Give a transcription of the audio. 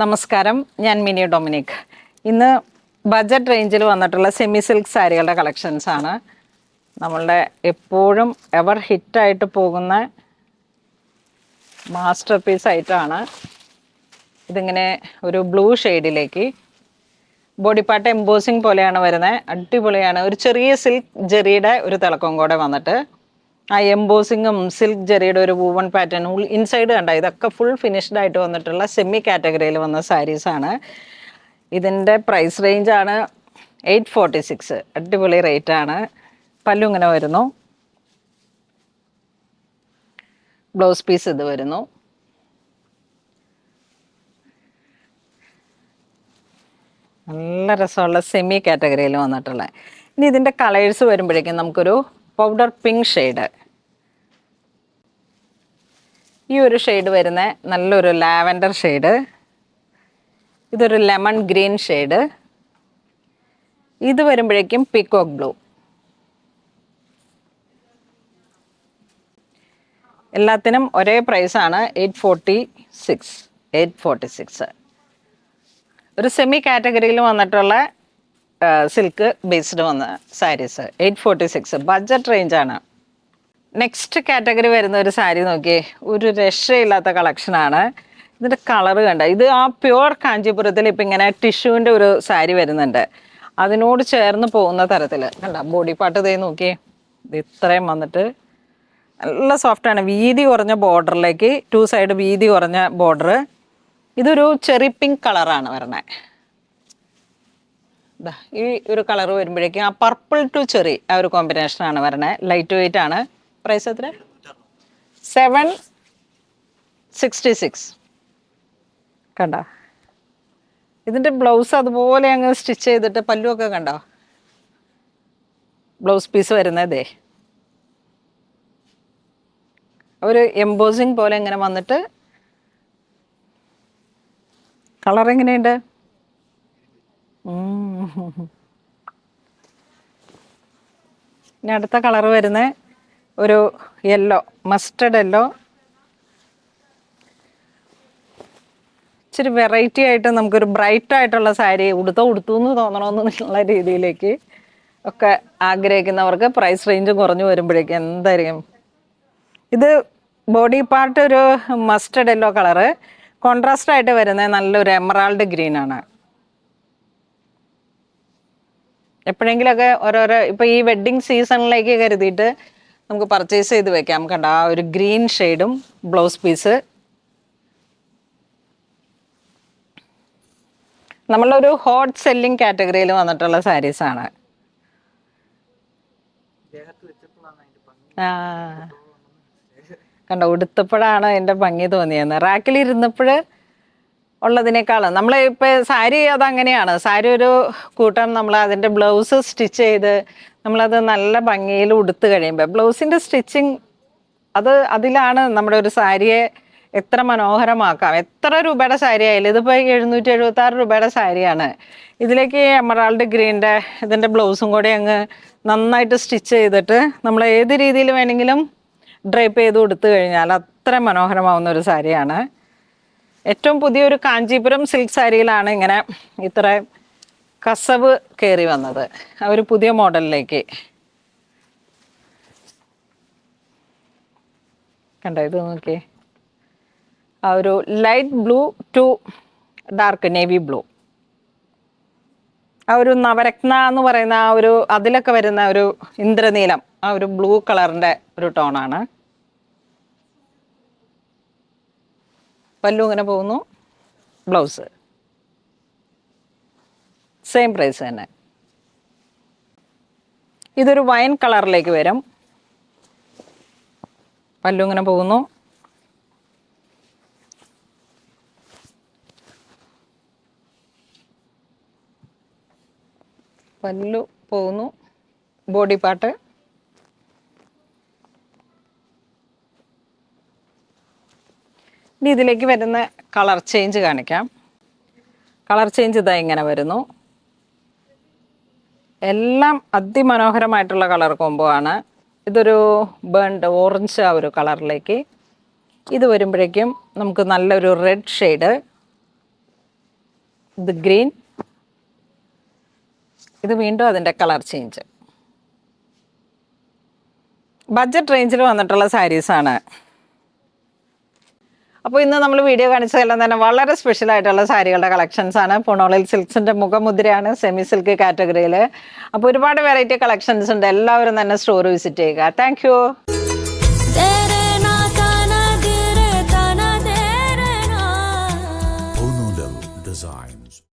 നമസ്കാരം, ഞാൻ mini Dominic. ഇന്ന് ബഡ്ജറ്റ് റേഞ്ചിൽ വന്നിട്ടുള്ള സെമി സിൽക്ക് സാരികളുടെ കളക്ഷൻസ് ആണ്. നമ്മളുടെ എപ്പോഴും എവർ ഹിറ്റായിട്ട് പോകുന്ന മാസ്റ്റർ പീസ് ഐറ്റമാണ്. ഇതിങ്ങനെ ഒരു ബ്ലൂ ഷെയ്ഡിലേക്ക് ബോഡി പാർട്ട് എംബോസിങ് പോലെയാണ് വരുന്നത്. അടിപൊളിയാണ്. ഒരു ചെറിയ സിൽക്ക് ജെറിയുടെ ഒരു തിളക്കം കൂടെ വന്നിട്ട് ആ എംബോസിങ്ങും സിൽക്ക് ജെറിയുടെ ഒരു വൂവൺ പാറ്റേണും ഇൻസൈഡ് കണ്ട ഇതൊക്കെ ഫുൾ ഫിനിഷ്ഡ് ആയിട്ട് വന്നിട്ടുള്ള സെമി കാറ്റഗറിയിൽ വന്ന സാരീസാണ്. ഇതിൻ്റെ പ്രൈസ് റേഞ്ചാണ് 846. അടിപൊളി റേറ്റാണ്. പല്ലു ഇങ്ങനെ വരുന്നു. ബ്ലൗസ് പീസ് ഇത് വരുന്നു. നല്ല രസമുള്ള സെമി കാറ്റഗറിയിൽ വന്നിട്ടുള്ള. ഇനി ഇതിൻ്റെ കളേഴ്സ് വരുമ്പോഴേക്കും നമുക്കൊരു പൗഡർ പിങ്ക് ഷെയ്ഡ്, ഈ ഒരു ഷെയ്ഡ് വരുന്ന നല്ലൊരു ലാവൻഡർ ഷെയ്ഡ്, ഇതൊരു ലെമൺ ഗ്രീൻ ഷെയ്ഡ്, ഇത് വരുമ്പോഴേക്കും പീക്കോക്ക് ബ്ലൂ. എല്ലാത്തിനും ഒരേ പ്രൈസാണ് 846. ഒരു സെമി കാറ്റഗറിയിൽ വന്നിട്ടുള്ള സിൽക്ക് ബേസ്ഡ് വന്ന സാരീസ് 846 ബഡ്ജറ്റ് റേഞ്ചാണ്. നെക്സ്റ്റ് കാറ്റഗറി വരുന്ന ഒരു സാരി നോക്കിയേ, ഒരു രക്ഷയില്ലാത്ത കളക്ഷനാണ്. ഇതിൻ്റെ കളറ് കണ്ട, ഇത് ആ പ്യുവർ കാഞ്ചീപുരത്തിൽ ഇപ്പം ഇങ്ങനെ ടിഷ്യൂവിൻ്റെ ഒരു സാരി വരുന്നുണ്ട്, അതിനോട് ചേർന്ന് പോകുന്ന തരത്തിൽ കണ്ട. ബോഡി പാർട്ട് ഇതേ നോക്കിയേ, ഇത് ഇത്രയും വന്നിട്ട് നല്ല സോഫ്റ്റാണ്. വീതി കുറഞ്ഞ ബോർഡറിലേക്ക് 2 സൈഡ് വീതി കുറഞ്ഞ ബോർഡർ. ഇതൊരു ചെറി പിങ്ക് കളറാണ് വരണേ. ഈ ഒരു കളർ വരുമ്പോഴേക്കും ആ പർപ്പിൾ ടു ചെറി ആ ഒരു കോമ്പിനേഷനാണ് വരണേ. ലൈറ്റ് വെയിറ്റ് ആണ്. പ്രൈസ് എത്ര? 766. കണ്ടോ? ഇതിൻ്റെ ബ്ലൗസ് അതുപോലെ അങ്ങ് സ്റ്റിച്ച് ചെയ്തിട്ട് പല്ലുമൊക്കെ കണ്ടോ? ബ്ലൗസ് പീസ് വരുന്നതേ ഒരു എംബോസിങ് പോലെ ഇങ്ങനെ വന്നിട്ട്. കളർ എങ്ങനെയുണ്ട്? ഇനി അടുത്ത കളർ വരുന്ന ഒരു യെല്ലോ, മസ്റ്റർഡ് യെല്ലോ. ഇച്ചിരി വെറൈറ്റി ആയിട്ട് നമുക്കൊരു ബ്രൈറ്റ് ആയിട്ടുള്ള സാരി ഉടുത്തു എന്ന് തോന്നണമെന്നുള്ള രീതിയിലേക്ക് ഒക്കെ ആഗ്രഹിക്കുന്നവർക്ക് പ്രൈസ് റേഞ്ച് കുറഞ്ഞു വരുമ്പോഴേക്കും എന്തായിരിക്കും ഇത്? ബോഡി പാർട്ട് ഒരു മസ്റ്റർഡ് യെല്ലോ കളറ്, കോൺട്രാസ്റ്റ് ആയിട്ട് വരുന്നത് നല്ലൊരു എമറാൾഡ് ഗ്രീൻ ആണ്. എപ്പോഴെങ്കിലുമൊക്കെ ഓരോരോ ഇപ്പോൾ ഈ വെഡ്ഡിങ് സീസണിലേക്ക് കരുതിയിട്ട് നമുക്ക് പർച്ചേസ് ചെയ്ത് വെക്കാം. കണ്ട ആ ഒരു ഗ്രീൻ ഷെയ്ഡും ബ്ലൗസ് പീസ്. നമ്മളൊരു ഹോട്ട് സെല്ലിംഗ് കാറ്റഗറിയിൽ വന്നിട്ടുള്ള സാരീസാണ്. കണ്ടോ, ഉടുത്തപ്പോഴാണ് എൻ്റെ ഭംഗി തോന്നിയെന്ന്. റാക്കിൽ ഇരുന്നപ്പോൾ ഉള്ളതിനേക്കാളും നമ്മൾ ഇപ്പോൾ സാരി അതങ്ങനെയാണ്. സാരി ഒരു കൂട്ടം നമ്മൾ അതിൻ്റെ ബ്ലൗസ് സ്റ്റിച്ച് ചെയ്ത് നമ്മളത് നല്ല ഭംഗിയിൽ ഉടുത്ത് കഴിയുമ്പോൾ ബ്ലൗസിൻ്റെ സ്റ്റിച്ചിങ് അതിലാണ് നമ്മുടെ ഒരു സാരിയെ എത്ര മനോഹരമാക്കാം. എത്ര രൂപയുടെ സാരി ആയാലും, ഇതിപ്പോൾ 776 രൂപയുടെ സാരിയാണ്. ഇതിലേക്ക് എമറാൾഡ് ഗ്രീൻ്റെ ഇതിൻ്റെ ബ്ലൗസും കൂടെ അങ്ങ് നന്നായിട്ട് സ്റ്റിച്ച് ചെയ്തിട്ട് നമ്മൾ ഏത് രീതിയിൽ വേണമെങ്കിലും ഡ്രൈപ്പ് ചെയ്ത് കൊടുത്തു കഴിഞ്ഞാൽ അത്ര മനോഹരമാവുന്ന ഒരു സാരിയാണ്. ഏറ്റവും പുതിയൊരു കാഞ്ചീപുരം സിൽക്ക് സാരിയിലാണ് ഇങ്ങനെ ഇത്ര കസവ് കയറി വന്നത്, ആ ഒരു പുതിയ മോഡലിലേക്ക്. കണ്ടോ, ഇത് നോക്കിയേ, ആ ഒരു light blue to dark navy blue, ആ ഒരു നവരത്ന എന്ന് പറയുന്ന ആ ഒരു അതിലൊക്കെ വരുന്ന ഒരു ഇന്ദ്രനീലം, ആ ഒരു ബ്ലൂ കളറിൻ്റെ ഒരു ടോണാണ്. പല്ലു ഇങ്ങനെ പോകുന്നു. ബ്ലൗസ് സെയിം പ്രൈസ് തന്നെ. ഇതൊരു വൈൻ കളറിലേക്ക് വരും. പല്ലു ഇങ്ങനെ പോകുന്നു. പല്ലു പോകുന്നു. ബോഡി പാർട്ട് ഇനി ഇതിലേക്ക് വരുന്ന കളർ ചേഞ്ച് കാണിക്കാം. കളർ ചേഞ്ച് ഇതാ ഇങ്ങനെ വരുന്നു. എല്ലാം അതിമനോഹരമായിട്ടുള്ള കളർ കോംബോ ആണ്. ഇതൊരു ബേൺഡ് ഓറഞ്ച് ആ ഒരു കളറിലേക്ക്. ഇത് വരുമ്പോഴേക്കും നമുക്ക് നല്ലൊരു റെഡ് ഷെയ്ഡ്, ഇത് ഗ്രീൻ, ഇത് വീണ്ടും അതിൻ്റെ കളർ ചേഞ്ച്. ബഡ്ജറ്റ് റേഞ്ചിൽ വന്നിട്ടുള്ള സാരീസാണ്. അപ്പോൾ ഇന്ന് നമ്മൾ വീഡിയോ കാണിച്ചതെല്ലാം തന്നെ വളരെ സ്പെഷ്യൽ ആയിട്ടുള്ള സാരികളുടെ കളക്ഷൻസ് ആണ്. പുണോളിൽ സിൽക്സിൻ്റെ മുഖമുദ്രയാണ് സെമി സിൽക്ക് കാറ്റഗറിയിൽ. അപ്പോൾ ഒരുപാട് വെറൈറ്റി കളക്ഷൻസ് ഉണ്ട്. എല്ലാവരും തന്നെ സ്റ്റോർ വിസിറ്റ് ചെയ്യുക. Thank you. Punolil Design.